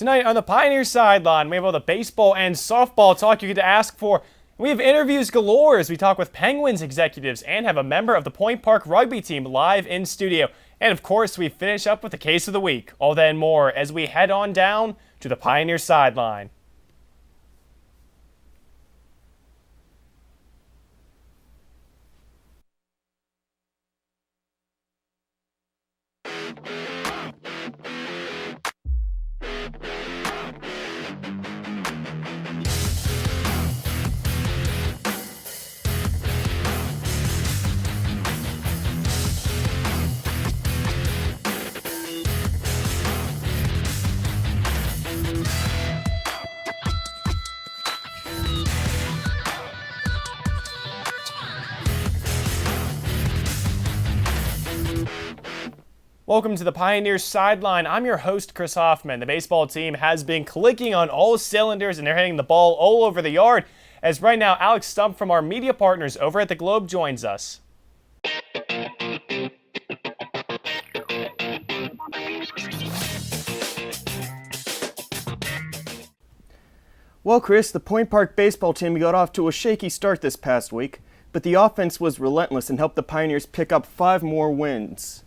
Tonight on the Pioneer Sideline, we have all the baseball and softball talk you get to ask for. We have interviews galore as we talk with Penguins executives and have a member of the Point Park rugby team live in studio. And of course, we finish up with the case of the week. All that and more as we head on down to the Pioneer Sideline. Welcome to the Pioneers Sideline. I'm your host, Chris Hoffman. The baseball team has been clicking on all cylinders and they're hitting the ball all over the yard. As right now, Alex Stumpf from our media partners over at the Globe joins us. Well, Chris, the Point Park baseball team got off to a shaky start this past week, but the offense was relentless and helped the Pioneers pick up 5 more wins.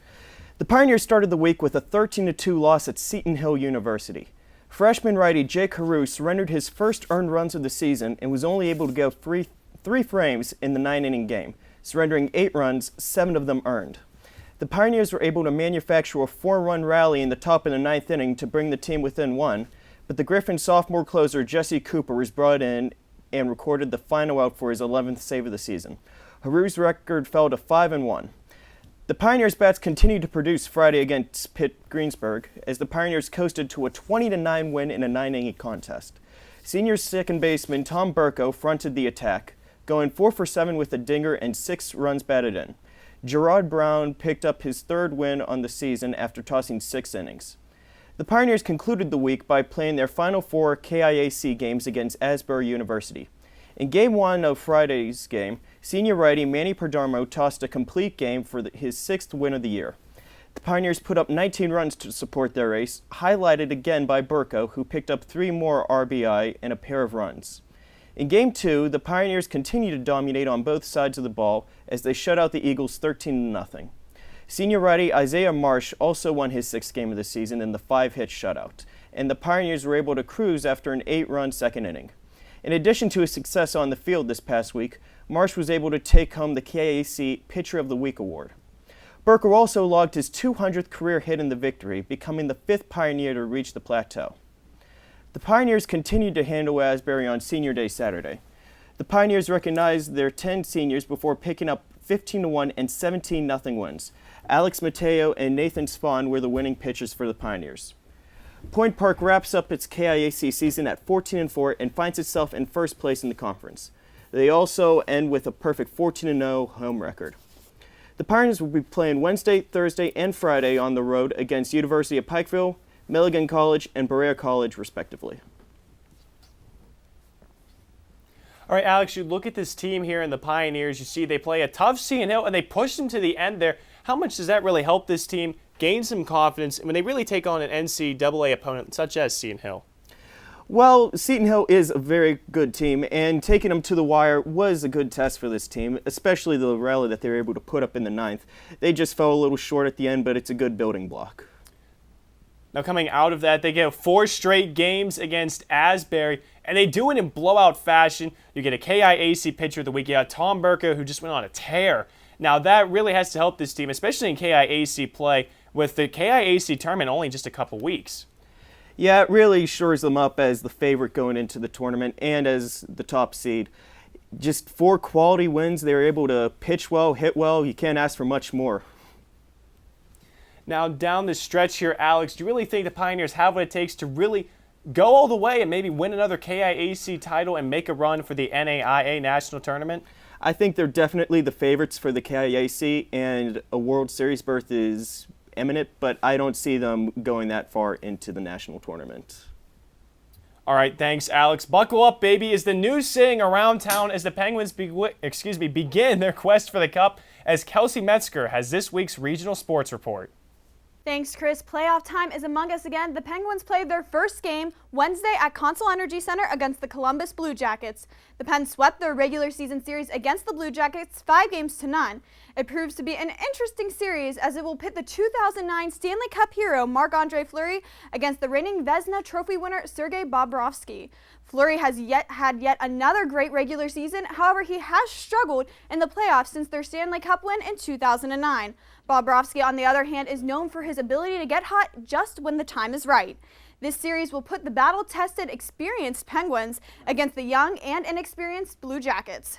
The Pioneers started the week with a 13-2 loss at Seton Hill University. Freshman righty Jake Carew surrendered his first earned runs of the season and was only able to go three frames in the 9-inning game, surrendering 8 runs, 7 of them earned. The Pioneers were able to manufacture a 4-run rally in the top of the 9th inning to bring the team within 1, but the Griffin sophomore closer Jesse Cooper was brought in and recorded the final out for his 11th save of the season. Carew's record fell to 5-1. The Pioneers' bats continued to produce Friday against Pitt Greensburg as the Pioneers coasted to a 20-9 win in a 9-inning contest. Senior second baseman Tom Burko fronted the attack, going 4 for 7 with a dinger and 6 runs batted in. Gerard Brown picked up his 3rd win on the season after tossing 6 innings. The Pioneers concluded the week by playing their final 4 KIAC games against Asbury University. In Game 1 of Friday's game, senior righty Manny Perdomo tossed a complete game for his 6th win of the year. The Pioneers put up 19 runs to support their ace, highlighted again by Burko, who picked up 3 more RBI and a pair of runs. In Game 2, the Pioneers continued to dominate on both sides of the ball as they shut out the Eagles 13-0. Senior righty Isaiah Marsh also won his 6th game of the season in the 5-hit shutout, and the Pioneers were able to cruise after an 8-run second inning. In addition to his success on the field this past week, Marsh was able to take home the KAC Pitcher of the Week award. Burko also logged his 200th career hit in the victory, becoming the 5th Pioneer to reach the plateau. The Pioneers continued to handle Asbury on Senior Day Saturday. The Pioneers recognized their 10 seniors before picking up 15-1 and 17-0 wins. Alex Mateo and Nathan Spahn were the winning pitchers for the Pioneers. Point Park wraps up its KIAC season at 14-4 and finds itself in first place in the conference. They also end with a perfect 14-0 home record. The Pioneers will be playing Wednesday, Thursday, and Friday on the road against University of Pikeville, Milligan College, and Berea College, respectively. All right, Alex, you look at this team here in the Pioneers. You see they play a tough Seton Hill, and they push them to the end there. How much does that really help this team gain some confidence when they really take on an NCAA opponent such as Seton Hill? Well, Seton Hill is a very good team, and taking them to the wire was a good test for this team, especially the rally that they were able to put up in the 9th. They just fell a little short at the end, but it's a good building block. Now coming out of that, they get 4 straight games against Asbury, and they do it in blowout fashion. You get a KIAC pitcher of the week. You got Tom Burko, who just went on a tear. Now that really has to help this team, especially in KIAC play, with the KIAC tournament only just a couple weeks. Yeah, it really shores them up as the favorite going into the tournament and as the top seed. Just 4 quality wins. They were able to pitch well, hit well. You can't ask for much more. Now down the stretch here, Alex, do you really think the Pioneers have what it takes to really go all the way and maybe win another KIAC title and make a run for the NAIA National Tournament? I think they're definitely the favorites for the KIAC, and a World Series berth is imminent, but I don't see them going that far into the national tournament. All right, thanks, Alex. Buckle up, baby, is the news saying around town as the Penguins begin their quest for the Cup, as Kelsie Metzgar has this week's regional sports report. Thanks, Chris. Playoff time is among us again. The Penguins played their first game Wednesday at Consol Energy Center against the Columbus Blue Jackets. The Pens swept their regular season series against the Blue Jackets 5-0. It proves to be an interesting series as it will pit the 2009 Stanley Cup hero Marc-Andre Fleury against the reigning Vezina Trophy winner Sergei Bobrovsky. Fleury has had yet another great regular season. However, he has struggled in the playoffs since their Stanley Cup win in 2009. Bobrovsky, on the other hand, is known for his ability to get hot just when the time is right. This series will put the battle-tested, experienced Penguins against the young and inexperienced Blue Jackets.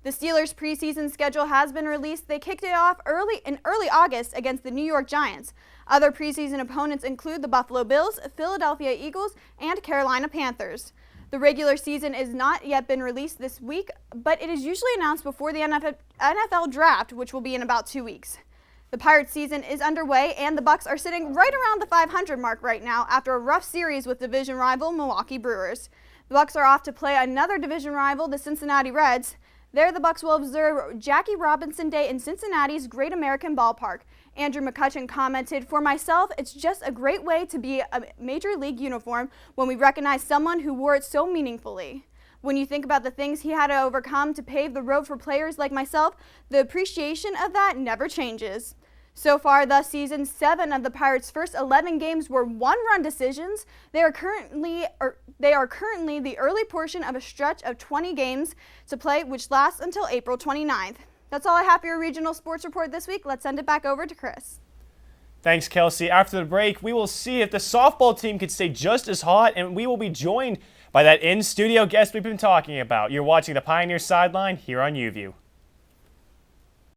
The Steelers' preseason schedule has been released. They kicked it off in early August against the New York Giants. Other preseason opponents include the Buffalo Bills, Philadelphia Eagles, and Carolina Panthers. The regular season has not yet been released this week, but it is usually announced before the NFL draft, which will be in about 2 weeks. The Pirates season is underway, and the Bucks are sitting right around the 500 mark right now after a rough series with division rival Milwaukee Brewers. The Bucks are off to play another division rival, the Cincinnati Reds. There, the Bucks will observe Jackie Robinson Day in Cincinnati's Great American Ballpark. Andrew McCutcheon commented, "For myself, it's just a great way to be a major league uniform when we recognize someone who wore it so meaningfully. When you think about the things he had to overcome to pave the road for players like myself, the appreciation of that never changes." So far this season, 7 of the Pirates' first 11 games were one-run decisions. They are currently the early portion of a stretch of 20 games to play, which lasts until April 29th. That's all I have for your regional sports report this week. Let's send it back over to Chris. Thanks, Kelsie. After the break, we will see if the softball team could stay just as hot, and we will be joined by that in-studio guest we've been talking about. You're watching the Pioneer Sideline here on UView.